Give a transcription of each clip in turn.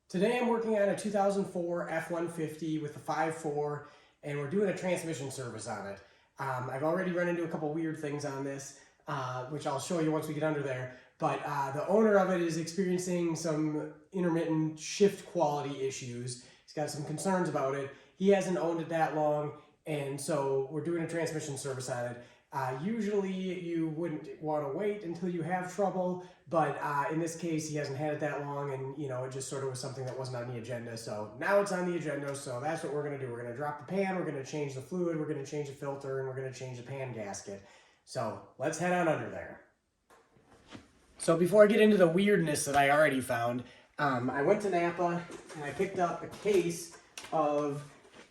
Today I'm working on a 2004 F-150 with a 5.4 and we're doing a transmission service on it. I've already run into a couple weird things on this, which I'll show you once we get under there. But the owner of it is experiencing some intermittent shift quality issues. He's got some concerns about it. He hasn't owned it that long, and so we're doing a transmission service on it. Usually you wouldn't want to wait until you have trouble, but in this case he hasn't had it that long, and it just sort of was something that wasn't on the agenda. So now it's on the agenda, so that's what we're going to do. We're going to drop the pan, we're going to change the fluid, we're going to change the filter, and we're going to change the pan gasket. So let's head on under there. So before I get into the weirdness that I already found, I went to NAPA and I picked up a case of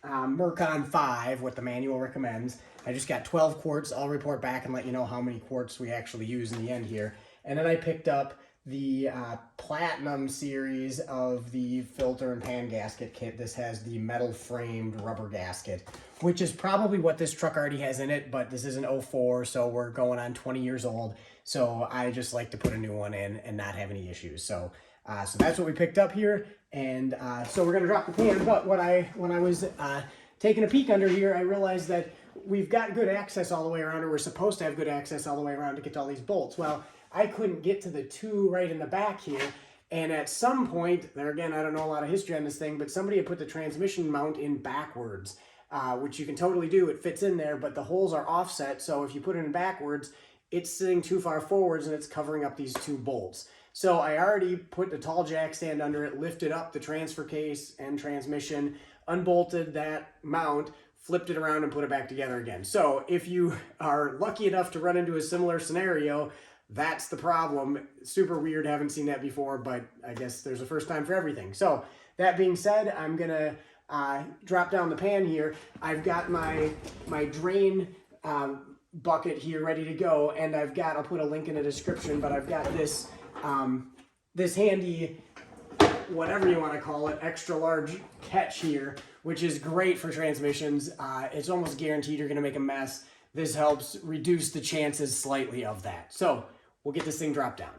Mercon V, what the manual recommends. I just got 12 quarts. I'll report back and let you know how many quarts we actually use in the end here. And then I picked up the Platinum series of the filter and pan gasket kit. This has the metal framed rubber gasket, which is probably what this truck already has in it, but this is an 04, so we're going on 20 years old. So I just like to put a new one in and not have any issues. So that's what we picked up here. And so we're gonna drop the pan, but when I was taking a peek under here, I realized that we've got good access all the way around, or we're supposed to have good access all the way around to get to all these bolts. Well, I couldn't get to the two right in the back here, and at some point, there again, I don't know a lot of history on this thing, but somebody had put the transmission mount in backwards, which you can totally do. It fits in there, but the holes are offset, so if you put it in backwards, it's sitting too far forwards and it's covering up these two bolts. So I already put the tall jack stand under it, lifted up the transfer case and transmission, unbolted that mount, flipped it around and put it back together again. So if you are lucky enough to run into a similar scenario, that's the problem. Super weird, haven't seen that before, but I guess there's a first time for everything. So that being said, I'm gonna drop down the pan here. I've got my drain bucket here ready to go, and I'll put a link in the description, but I've got this this handy, whatever you want to call it, extra large catch here, which is great for transmissions. It's almost guaranteed you're going to make a mess. This helps reduce the chances slightly of that. So we'll get this thing dropped down.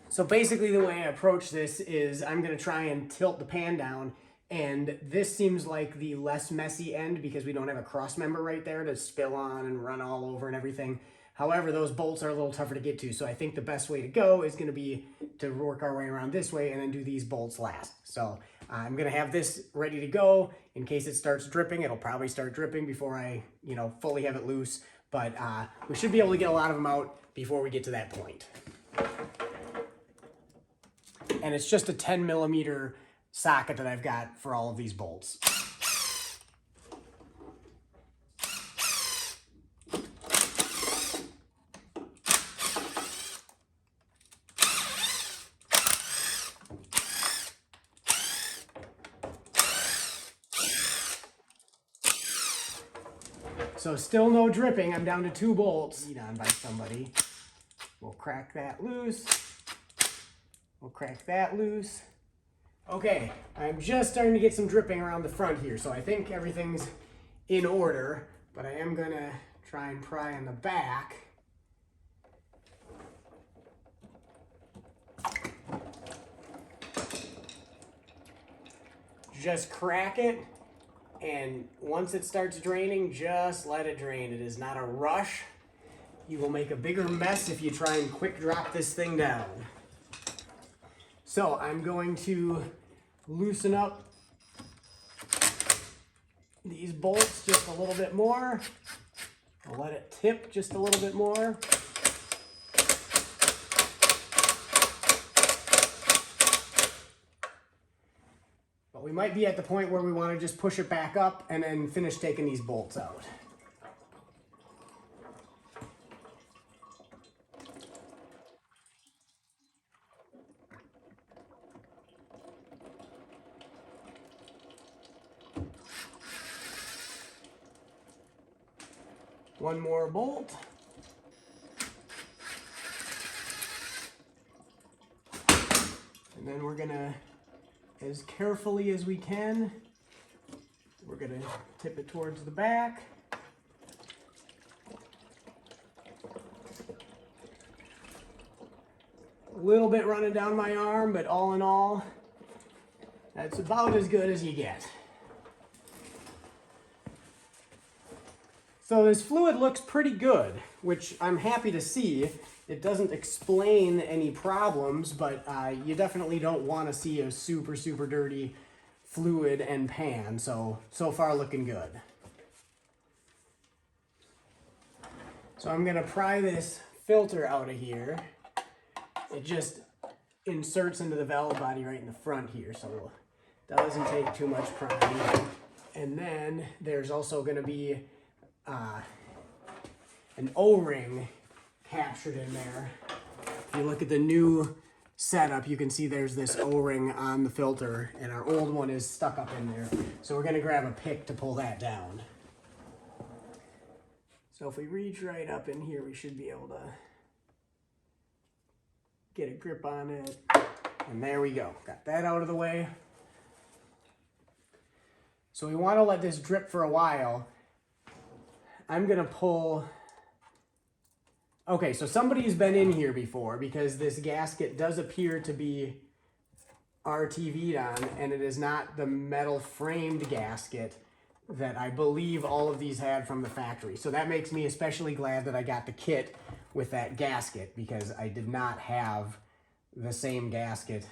So basically the way I approach this is I'm going to try and tilt the pan down, and this seems like the less messy end because we don't have a cross member right there to spill on and run all over and everything. However, those bolts are a little tougher to get to, so I think the best way to go is going to be to work our way around this way and then do these bolts last. So I'm going to have this ready to go in case it starts dripping. It'll probably start dripping before I, fully have it loose, but we should be able to get a lot of them out before we get to that point. And it's just a 10 millimeter socket that I've got for all of these bolts. So still no dripping. I'm down to 2 bolts. Beat on by somebody. We'll crack that loose. We'll crack that loose. Okay, I'm just starting to get some dripping around the front here, so I think everything's in order, but I am gonna try and pry in the back. Just crack it, and once it starts draining, just let it drain. It is not a rush. You will make a bigger mess if you try and quick drop this thing down. So I'm going to loosen up these bolts just a little bit more. I'll let it tip just a little bit more. But we might be at the point where we want to just push it back up and then finish taking these bolts out. One more bolt. And then we're gonna, as carefully as we can, we're gonna tip it towards the back. little bit running down my arm, but all in all, that's about as good as you get. So this fluid looks pretty good, which I'm happy to see. It doesn't explain any problems, but you definitely don't want to see a super, super dirty fluid and pan. So far looking good. So I'm gonna pry this filter out of here. It just inserts into the valve body right in the front here, so that doesn't take too much prying. And then there's also gonna be an O-ring captured in there. If you look at the new setup, you can see there's this O-ring on the filter, and our old one is stuck up in there. So we're gonna grab a pick to pull that down. So if we reach right up in here, we should be able to get a grip on it. And there we go, got that out of the way. So we wanna let this drip for a while. I'm gonna pull. Okay, so somebody's been in here before because this gasket does appear to be RTV'd on, and it is not the metal framed gasket that I believe all of these had from the factory. So that makes me especially glad that I got the kit with that gasket, because I did not have the same gasket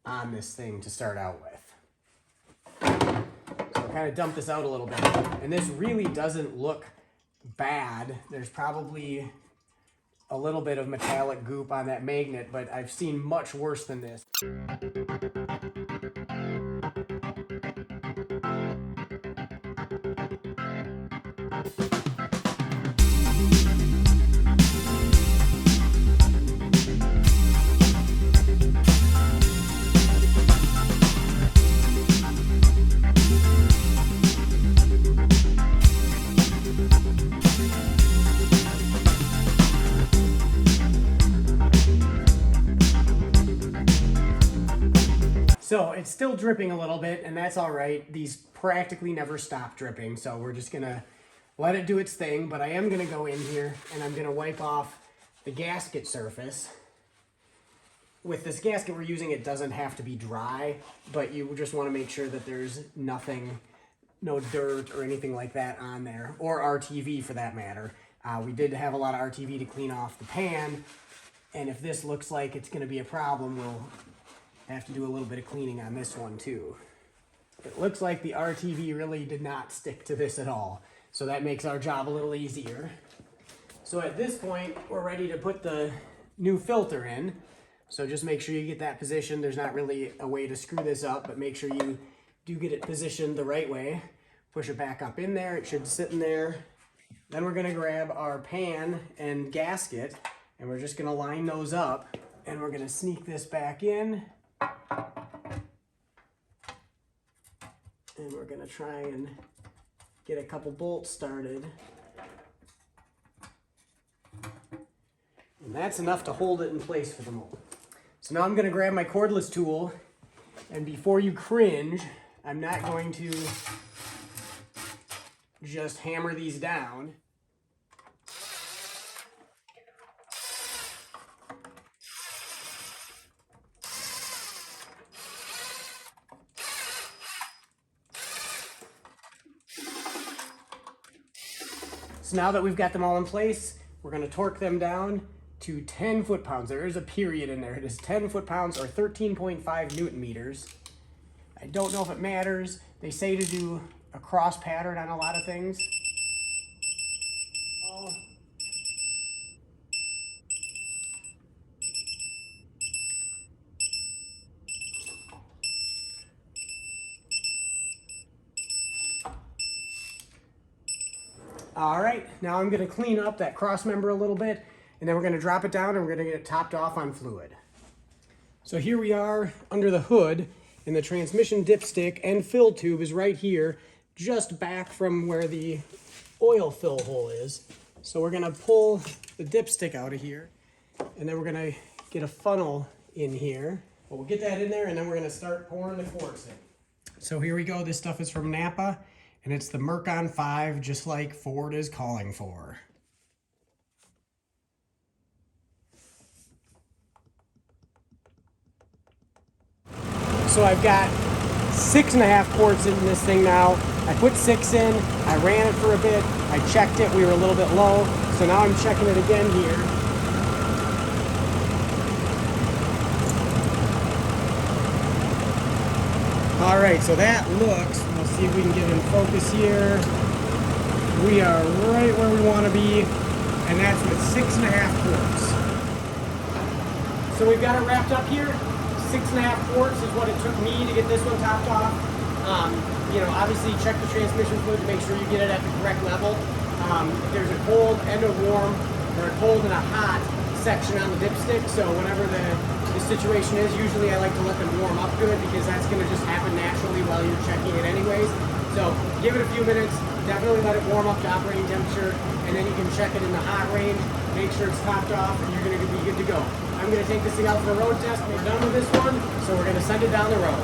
on this thing to start out with. So I'll kind of dump this out a little bit. And this really doesn't look bad. There's probably a little bit of metallic goop on that magnet, but I've seen much worse than this. So it's still dripping a little bit, and that's all right. These practically never stop dripping, so we're just gonna let it do its thing. But I am gonna go in here and I'm gonna wipe off the gasket surface. With this gasket we're using, it doesn't have to be dry, but you just wanna make sure that there's nothing, no dirt or anything like that on there, or RTV for that matter. We did have a lot of RTV to clean off the pan, and if this looks like it's gonna be a problem, we'll have to do a little bit of cleaning on this one too. It looks like the RTV really did not stick to this at all, so that makes our job a little easier. So at this point, we're ready to put the new filter in. So just make sure you get that positioned. There's not really a way to screw this up, but make sure you do get it positioned the right way. Push it back up in there. It should sit in there. Then we're gonna grab our pan and gasket, and we're just gonna line those up, and we're gonna sneak this back in. And we're gonna try and get a couple bolts started. And that's enough to hold it in place for the moment. So now I'm gonna grab my cordless tool, and before you cringe, I'm not going to just hammer these down. So now that we've got them all in place, we're gonna torque them down to 10 foot-pounds. There is a period in there. It is 10 foot-pounds or 13.5 Newton meters. I don't know if it matters. They say to do a cross pattern on a lot of things. All right, now I'm gonna clean up that cross member a little bit, and then we're gonna drop it down and we're gonna get it topped off on fluid. So here we are under the hood, and the transmission dipstick and fill tube is right here, just back from where the oil fill hole is. So we're gonna pull the dipstick out of here, and then we're gonna get a funnel in here. But we'll get that in there, and then we're gonna start pouring the quartz in. So here we go, this stuff is from NAPA, and it's the Mercon V, just like Ford is calling for. So I've got 6.5 quarts in this thing now. I put 6 in, I ran it for a bit, I checked it, we were a little bit low, so now I'm checking it again here. All right, so that looks, we'll see if we can get in focus here. We are right where we want to be, and that's with 6.5 quarts. So we've got it wrapped up here. 6.5 quarts is what it took me to get this one topped off. You know, obviously check the transmission fluid to make sure you get it at the correct level. If there's a cold and a warm, or a cold and a hot section on the dipstick, so whenever the situation is, usually I like to let them warm up good because that's going to just happen naturally while you're checking it anyways. So give it a few minutes, definitely let it warm up to operating temperature, and then you can check it in the hot range, make sure it's topped off, and you're going to be good to go. I'm going to take this thing out for a road test. We're done with this one, so we're going to send it down the road.